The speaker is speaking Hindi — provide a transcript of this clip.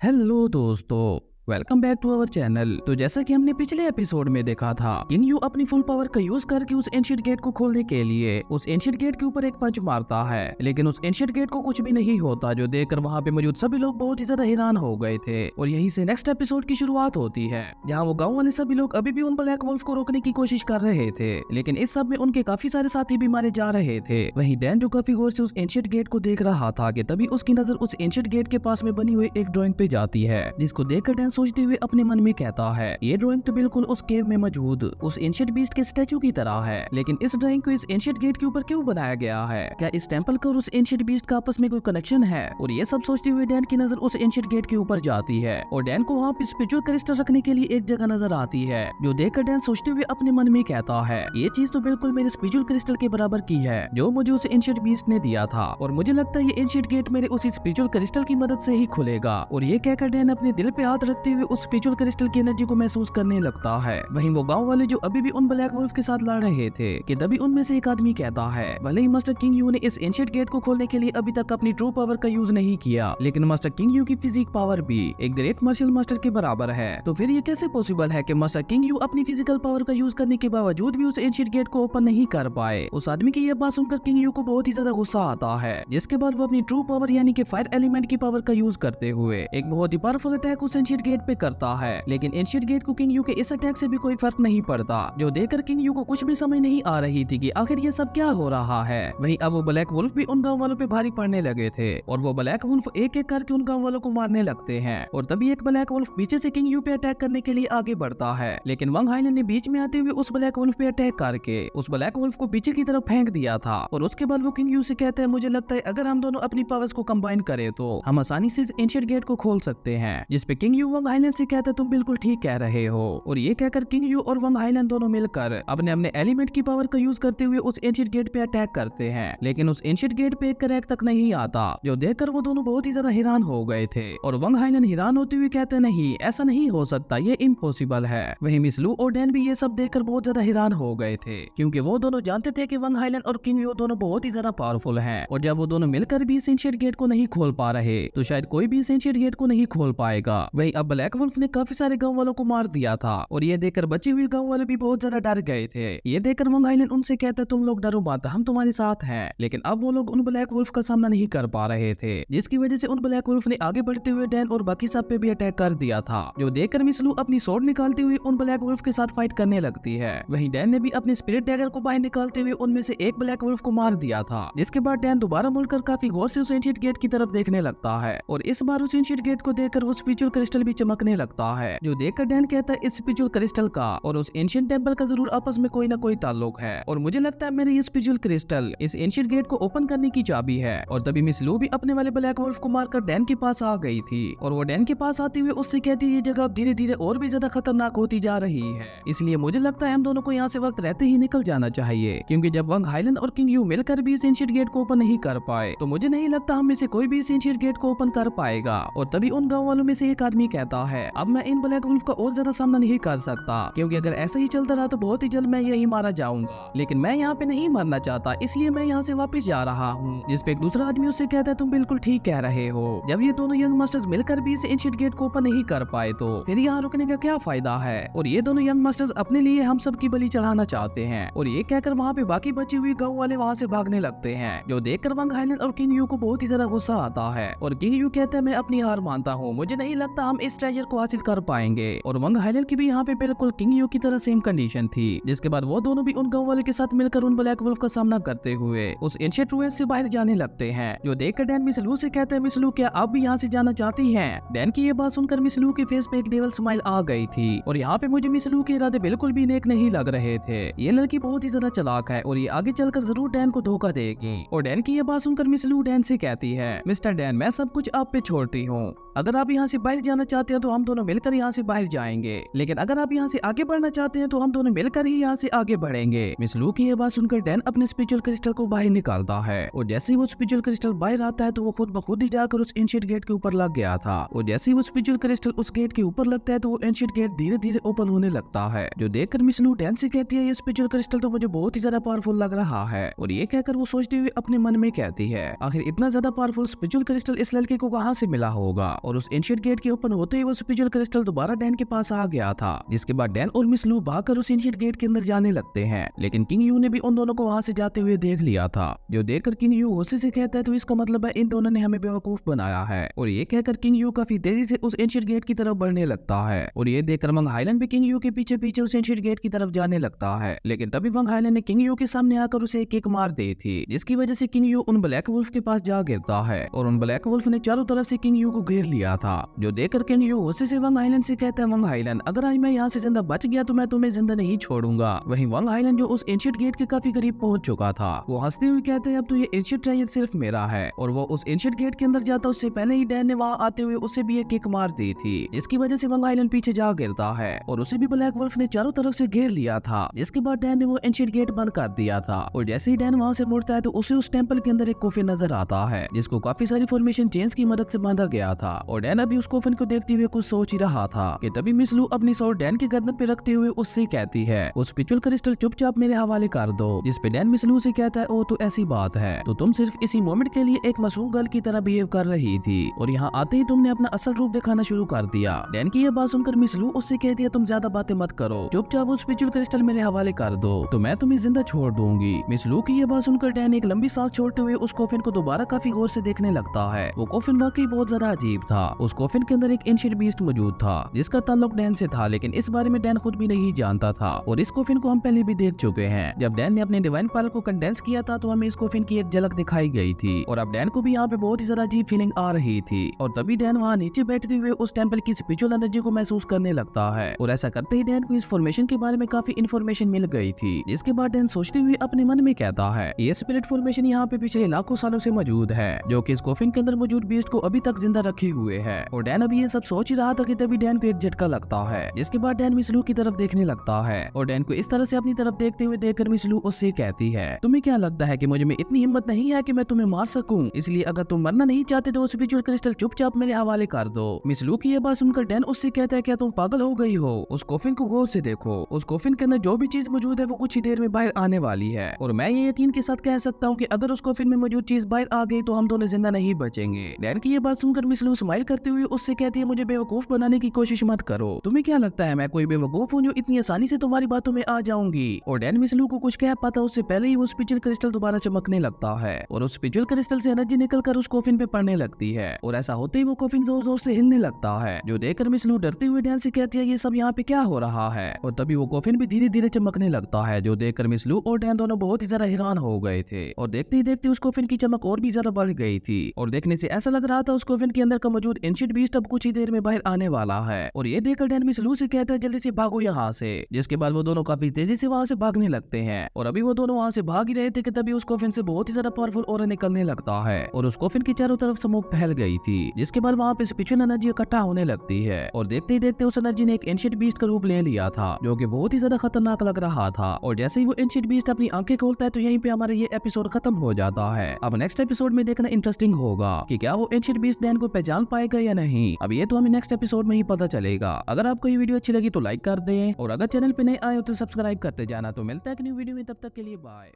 हेलो दोस्तों, welcome back to our channel. तो जैसा कि हमने पिछले एपिसोड में देखा था, किंग यू अपनी फुल पावर का यूज करके उस एंशिएंट गेट को खोलने के लिए उस एंशिएंट गेट के ऊपर एक पंच मारता है, लेकिन उस एंशिएंट गेट को कुछ भी नहीं होता, जो देखकर वहाँ पे मौजूद सभी लोग बहुत ही ज्यादा हैरान हो गए थे। और यहीं से नेक्स्ट एपिसोड की शुरुआत होती है, जहाँ वो गाँव वाले सभी लोग अभी भी उन ब्लैक वुल्फ को रोकने की कोशिश कर रहे थे, लेकिन इस सब में उनके काफी सारे साथी भी मारे जा रहे थे। वहीं डैन जो काफी गौर से उस एंशिएंट गेट को देख रहा था कि तभी उसकी नजर उस एंशिएंट गेट के पास में बनी हुई एक ड्राइंग पे जाती है, जिसको देखकर डैन सोचते हुए अपने मन में कहता है, ये ड्राइंग तो बिल्कुल उस केव में मौजूद उस एंशिएंट बीस्ट के स्टैचू की तरह है, लेकिन इस ड्राइंग को इस एंशिएंट गेट के ऊपर क्यों बनाया गया है? क्या इस टेंपल का और उस एंशिएंट बीस्ट का आपस में कोई कनेक्शन है? और ये सब सोचते हुए डैन की नजर उस एंशिएंट गेट के ऊपर जाती है और डैन को वहाँ पे स्पिरिचुअल क्रिस्टल रखने के लिए एक जगह नजर आती है, जो देखकर डैन सोचते हुए अपने मन में कहता है, ये चीज तो बिल्कुल मेरे स्पिरिचुअल क्रिस्टल के बराबर की है जो मुझे उस एंशिएंट बीस्ट ने दिया था, और मुझे लगता है ये एंशिएंट गेट मेरे उसी स्पिरिचुअल क्रिस्टल की मदद से ही खुलेगा। और ये कहकर डैन अपने दिल पे हाथ रखते हुए उस स्पिरिचुअल क्रिस्टल की एनर्जी को महसूस करने लगता है। वहीं वो गांव वाले जो अभी भी उन ब्लैक वुल्फ के साथ लड़ रहे थे कि तभी उनमें से एक आदमी कहता है, भले ही मास्टर किंग यू ने इस एंशिएंट गेट को खोलने के लिए अभी तक अपनी ट्रू पावर का यूज नहीं किया, लेकिन मास्टर किंग यू की फिजिक पावर भी एक ग्रेट मार्शल मास्टर के बराबर है। तो फिर ये कैसे पॉसिबल है कि मास्टर किंग यू अपनी फिजिकल पावर का यूज करने के बावजूद भी उस एंशिएंट गेट को ओपन नहीं कर पाए? उस आदमी की यह बात सुनकर किंग यू को बहुत ही ज्यादा गुस्सा आता है, जिसके बाद वो अपनी ट्रू पावर यानी कि फायर एलिमेंट की पावर का यूज करते हुए एक बहुत ही पावरफुल अटैक उस एंशिएंट गेट पे करता है। लेकिन एंशिएंट गेट को किंग यू के इस अटैक से भी कोई फर्क नहीं पड़ता, जो देखकर किंग यू को कुछ भी समझ नहीं आ रही थी कि आखिर ये सब क्या हो रहा है। वहीं अब वो ब्लैक वुल्फ भी उन गांव वालों पे भारी पड़ने लगे थे और वो ब्लैक वुल्फ एक एक करके उन गांव वालों को मारने लगते हैं। और तभी एक ब्लैक वुल्फ पीछे से किंग यू पे अटैक करने के लिए आगे बढ़ता है, लेकिन वंग हाइलन ने बीच में आते हुए उस ब्लैक वुल्फ पे अटैक करके उस ब्लैक वुल्फ को पीछे की तरफ फेंक दिया था। और उसके बाद वो किंग यू से कहते हैं, मुझे लगता है अगर हम दोनों अपनी पावर्स को कंबाइन करें तो हम आसानी से इस एंशिएंट गेट को खोल सकते हैं। जिसपे किंग यू वंग हाइलन से कहते हैं, तुम बिल्कुल ठीक कह रहे हो। और ये कहकर किंग यू और वंग हाइलन दोनों मिलकर अपने अपने एलिमेंट की पावर का यूज करते हुए उस एंशिएंट गेट पे अटैक करते हैं, लेकिन उस एंशिएंट गेट पे एक क्रैक तक नहीं आता, जो देखकर वो दोनों बहुत ही ज्यादा हैरान हो गए थे। और वंग हाइलन हैरान होते हुए कहते नहीं, ऐसा नहीं हो सकता, ये इम्पॉसिबल है। वहीं मिस लू और डैन भी ये सब देखकर बहुत ज्यादा हैरान हो गए थे, क्योंकि वो दोनों जानते थे कि वंग हाइलन और किंग यू दोनों बहुत ही ज्यादा पावरफुल हैं, और जब वो दोनों मिलकर भी इस एंशिएंट गेट को नहीं खोल पा रहे तो शायद कोई भी इस एंशिएंट गेट को नहीं खोल पाएगा। वहीं अब ब्लैक वुल्फ ने काफी सारे गांव वालों को मार दिया था, और ये देखकर बचे हुए गांव वाले भी बहुत ज्यादा डर गए थे। ये देखकर वंग हाइलन उनसे कहता, तुम लोग डरो मत, हम तुम्हारे साथ हैं। लेकिन अब वो लोग उन ब्लैक वुल्फ का सामना नहीं कर पा रहे थे, जिसकी वजह से उन ब्लैक वुल्फ ने आगे बढ़ते हुए डैन और बाकी सब पे भी अटैक कर दिया था, जो देखकर मिस लू अपनी स्वॉर्ड निकालते हुए उन ब्लैक वुल्फ के साथ फाइट करने लगती है। वहीं डैन ने भी अपने स्पिरिट डैगर को बाहर निकालते हुए उनमें से एक ब्लैक वुल्फ को मार दिया था, जिसके बाद डैन दोबारा मुड़कर काफी गौर से उस एंशिएंट गेट की तरफ देखने लगता है, और इस बार उस एंशिएंट गेट को देखकर वो स्पिरिचुअल क्रिस्टल भी चमकने लगता है, जो देखकर डैन कहता है, इस स्पिरिचुअल क्रिस्टल का और उस एंशिएंट टेंपल का जरूर आपस में कोई ना कोई ताल्लुक है, और मुझे लगता है मेरे ये स्पिरिचुअल क्रिस्टल इस एंशिएंट गेट को ओपन करने की चाबी है। और तभी मिस लू भी अपने वाले ब्लैक वुल्फ को मारकर डैन के पास आ गई थी, और वो डैन के पास आते हुए उससे कहती है, ये जगह अब धीरे धीरे और भी ज्यादा खतरनाक होती जा रही है, इसलिए मुझे लगता है हम दोनों को यहाँ से वक्त रहते ही निकल जाना चाहिए, क्योंकि जब वंग हाइलन और किंग यू मिलकर भी इस एंशिएंट गेट को ओपन नहीं कर पाए तो मुझे नहीं लगता हम में से कोई भी इस एंशिएंट गेट को ओपन कर पाएगा। और तभी उन गाँव वालों में से एक आदमी कहता है, अब मैं इन ब्लैक वुल्फ का और ज्यादा सामना नहीं कर सकता, क्योंकि अगर ऐसा ही चलता रहा तो बहुत ही जल्द मैं यही मारा जाऊंगा, लेकिन मैं यहाँ पे नहीं मरना चाहता, इसलिए मैं यहाँ से वापस जा रहा हूँ। जिसपे एक दूसरा आदमी उससे कहता है, तुम बिल्कुल ठीक कह रहे हो, जब ये दोनों यंग मास्टर्स मिलकर भी इस एंशिएंट गेट को ओपन नहीं कर पाए तो फिर यहाँ रुकने का क्या फायदा है। और ये दोनों यंग मास्टर्स अपने लिए हम सब की बलि चढ़ाना चाहते हैं। और ये कहकर वहाँ पे बाकी बची हुई गाँव वाले वहाँ से भागने लगते हैं, जो देखकर वंग हाइलन और किंग यू को बहुत ही ज्यादा गुस्सा आता है। और किंग यू कहता है, मैं अपनी हार मानता हूँ, मुझे नहीं लगता हम इस ट्रेजर को हासिल कर पाएंगे। और वंग हाइलन की भी यहाँ पे बिल्कुल किंग यू की तरह सेम कंडीशन थी, जिसके बाद वो दोनों भी उन गाँव वाले के साथ मिलकर उन ब्लैक वुल्फ का सामना करते हुए उस एंशिएंट रुइंस से बाहर जाने लगते हैं, जो देखकर डैन मिस लू से कहते हैं, मिस लू क्या आप भी यहाँ से जाना चाहती हैं? डैन की ये बात सुनकर मिस लू के फेस पे एक डेविल स्माइल आ गई थी, और यहाँ पे मुझे मिस लू के इरादे बिल्कुल भी नेक नहीं लग रहे थे। ये लड़की बहुत ही ज्यादा चालाक है और ये आगे चलकर जरूर डैन को धोखा देगी। और डैन की ये बात सुनकर मिस लू डैन से कहती है, मिस्टर डैन मैं सब कुछ आप पे छोड़ती हूँ, अगर आप यहाँ से बाहर जाना चाहते चाहते हैं तो हम दोनों मिलकर यहाँ से बाहर जाएंगे, लेकिन अगर आप यहाँ से आगे बढ़ना चाहते हैं तो हम दोनों मिलकर ही यहाँ से आगे बढ़ेंगे। मिस लू की ये बात सुनकर डैन अपने स्पिरिचुअल क्रिस्टल को बाहर निकालता है और जैसे ही वो स्पिरिचुअल क्रिस्टल बाहर आता है तो वो खुद ब खुद ही जाकर उस एंशिएंट गेट के ऊपर लग गया था। और जैसे ही वो स्पिरिचुअल क्रिस्टल उस गेट के ऊपर लगता है तो वो एंशिएंट गेट धीरे धीरे ओपन होने लगता है, जो देखकर मिस लू डैन से कहती है ये स्पिरिचुअल क्रिस्टल तो मुझे बहुत ही ज्यादा पावरफुल लग रहा है। और ये कहकर वो सोचते हुए अपने मन में कहती है आखिर इतना ज्यादा पावरफुल स्पिरिचुअल क्रिस्टल इस लड़के को कहाँ से मिला होगा। और उस एंशिएंट गेट के ओपन होते ही वो स्पिरिचुअल क्रिस्टल दोबारा डैन के पास आ गया था, जिसके बाद डैन और मिस लू भागकर उस एंशिएंट गेट के अंदर जाने लगते हैं। लेकिन किंग यू ने भी उन दोनों को वहां से जाते हुए देख लिया था, जो देखकर किंग यू गुस्से से कहता है तो इसका मतलब है इन दोनों ने हमें बेवकूफ बनाया है। और ये कहकर किंग यू काफी तेजी से उस एंशिएंट गेट की तरफ बढ़ने लगता है। और ये देखकर वंग हाईलैंड भी किंग यू के पीछे पीछे उस एंशिएंट गेट की तरफ जाने लगता है। लेकिन तभी वंग हाईलैंड ने किंग यू के सामने आकर उसे एक किक मार दी थी, जिसकी वजह से किंग यू उन ब्लैक वुल्फ के पास जा गिरता है और उन ब्लैक वुल्फ ने चारों तरफ से किंग यू को घेर लिया था, जो देखकर किंग यू गुस्से से वंग हाईलैंड से कहता है वंग हाईलैंड अगर आज मैं यहाँ से जिंदा बच गया तो मैं तुम्हें जिंदा नहीं छोड़ूंगा। वहीं वंग हाईलैंड जो उस एंशिएंट गेट के काफी करीब पहुंच चुका था, वो हंसते हुए कहते हैं अब तो ये एंशिएंट ट्रेजर सिर्फ मेरा है। और वो उस एंशिएंट गेट के अंदर जाता उससे पहले ही डैन ने वहां आते हुए उसे भी एक किक मार दी थी, जिसकी वजह से वंग हाईलैंड पीछे जा गिरता है और उसे भी ब्लैक वुल्फ ने चारों तरफ से घेर लिया था। जिसके बाद डैन ने वो एंशिएंट गेट बंद कर दिया था और जैसे ही डैन वहां से मुड़ता है तो उसे उस टेंपल के अंदर एक कोफिन नजर आता है, जिसको काफी सारी फॉर्मेशन चेन्स की मदद से बांधा गया था। और डैन अभी उस कोफिन को देखते हुए कुछ सोच ही रहा था कि तभी मिस लू अपनी सॉर्ड डैन के गर्दन पे रखते हुए उससे कहती है उस स्पिरिचुअल क्रिस्टल चुपचाप मेरे हवाले कर दो। जिस पे डैन मिस लू से कहता है ओ तो ऐसी बात है तो तुम सिर्फ इसी मोमेंट के लिए एक मासूम गर्ल की तरह बिहेव कर रही थी और यहाँ आते ही तुमने अपना असल रूप दिखाना शुरू कर दिया। डैन की यह बात सुनकर मिस लू उससे कहती है तुम ज्यादा बातें मत करो, चुपचाप वो स्पिरिचुअल क्रिस्टल मेरे हवाले कर दो तो मैं तुम्हें जिंदा छोड़ दूंगी। मिस लू की यह बात सुनकर डैन एक लंबी सांस छोड़ते हुए उस कोफिन को दोबारा काफी गौर से देखने लगता है। वो कोफिन वाकई बहुत ज्यादा अजीब था। उस कोफिन के अंदर एक एंशिएंट बीस्ट मौजूद था जिसका ताल्लुक डैन से था, लेकिन इस बारे में डैन खुद भी नहीं जानता था। और इस कोफिन को हम पहले भी देख चुके हैं। जब डैन ने अपने डिवाइन पावर को कंडेंस किया था तो हमें इस कोफिन की एक झलक दिखाई गई थी और अब डैन को भी यहाँ पे बहुत ही ज्यादा अजीब फीलिंग आ रही थी। और तभी डैन वहाँ नीचे बैठते हुए उस टेंपल की स्पिरिचुअल एनर्जी को महसूस करने लगता है और ऐसा करते ही डैन को इस फॉर्मेशन के बारे में काफी इन्फॉर्मेशन मिल गई थी। जिसके बाद डैन सोचते हुए अपने मन में कहता है ये स्पिरिट फॉर्मेशन यहाँ पे पिछले लाखों सालों से मौजूद है, जो कि इस कोफिन के अंदर मौजूद बीस्ट को अभी तक जिंदा रखे हुए है। और डैन अभी ये सब सोच ही रहा था कि तभी डैन को एक झटका लगता है, जिसके बाद डैन मिस लू की तरफ देखने लगता है और डैन को इस तरह से अपनी तरफ देखते हुए देखकर मिस लू उससे कहती है तुम्हें क्या लगता है कि मुझे में इतनी हिम्मत नहीं है कि मैं तुम्हें मार सकूं, इसलिए अगर तुम मरना नहीं चाहते तो स्पिरिचुअल क्रिस्टल चुपचाप मेरे हवाले कर दो। मिस लू की यह बात सुनकर डैन उससे कहता है क्या तुम पागल हो गई हो, उस कोफिन को गौर से देखो, उस कोफिन के अंदर जो भी चीज मौजूद है वो कुछ ही देर में बाहर आने वाली है और मैं ये यकीन के साथ कह सकता हूँ कि अगर उस कोफिन में मौजूद चीज बाहर आ गई तो हम दोनों जिंदा नहीं बचेंगे। डैन की ये बात सुनकर मिस लू स्माइल करते हुए उससे कहती है मुझे बेवकूफ बनाने की कोशिश मत करो, तुम्हें क्या लगता है मैं कोई बेवकूफ हूँ जो इतनी आसानी से तुम्हारी बातों में आ जाऊंगी। और डैन मिस लू को कुछ कह पाता उससे पहले ही वो स्पिरिचुअल क्रिस्टल दोबारा चमकने लगता है और उस स्पिरिचुअल क्रिस्टल से एनर्जी निकलकर उस कोफिन पे पड़ने लगती है और ऐसा होते ही वो कोफिन जोर जोर से हिलने लगता है, जो देखकर मिस लू डरते हुए डैन से कहती है ये सब यहाँ पे क्या हो रहा है। और तभी वो कोफिन भी धीरे धीरे चमकने लगता है, जो देखकर मिस लू और डैन दोनों बहुत ही ज्यादा हैरान हो गए थे और देखते ही देखते उस कोफिन की चमक और भी ज्यादा बढ़ गई थी और देखने से ऐसा लग रहा था उस कोफिन के अंदर का मौजूद एंशिएंट बीस्ट अब कुछ ही देर में बाहर आने वाला है। और ये देखकर डैन मिस लू से कहता है जल्दी से भागो यहाँ से, जिसके बाद वो दोनों काफी तेजी से वहाँ से भागने लगते हैं और अभी वो दोनों वहाँ से भाग ही रहे थे कि तभी उस कोफिन से बहुत ही ज्यादा पावरफुल ऑरा निकलने लगता है और उस कोफिन की चारों तरफ स्मोक फैल गई थी, जिसके बाद वहाँ पे स्पिरिचुअल एनर्जी इकट्ठा होने लगती है और देखते ही देखते उस एनर्जी ने एक एंशिएंट बीस्ट का रूप ले लिया था, जो कि बहुत ही ज्यादा खतरनाक लग रहा था। और जैसे ही वो एंशिएंट बीस्ट अपनी आंखें खोलता है तो यहीं पे हमारा ये एपिसोड खत्म हो जाता है। अब नेक्स्ट एपिसोड में देखना इंटरेस्टिंग होगा कि क्या वो एंशिएंट बीस्ट डैन को पहचान पाएगा या नहीं। अब ये तो हमें नेक्स्ट एपिसोड में ही पता चलेगा। अगर आपको ये वीडियो अच्छी लगी तो लाइक कर दें और अगर चैनल पे नए आए हो तो सब्सक्राइब करते जाना। तो मिलता है एक न्यू वीडियो में, तब तक के लिए बाय।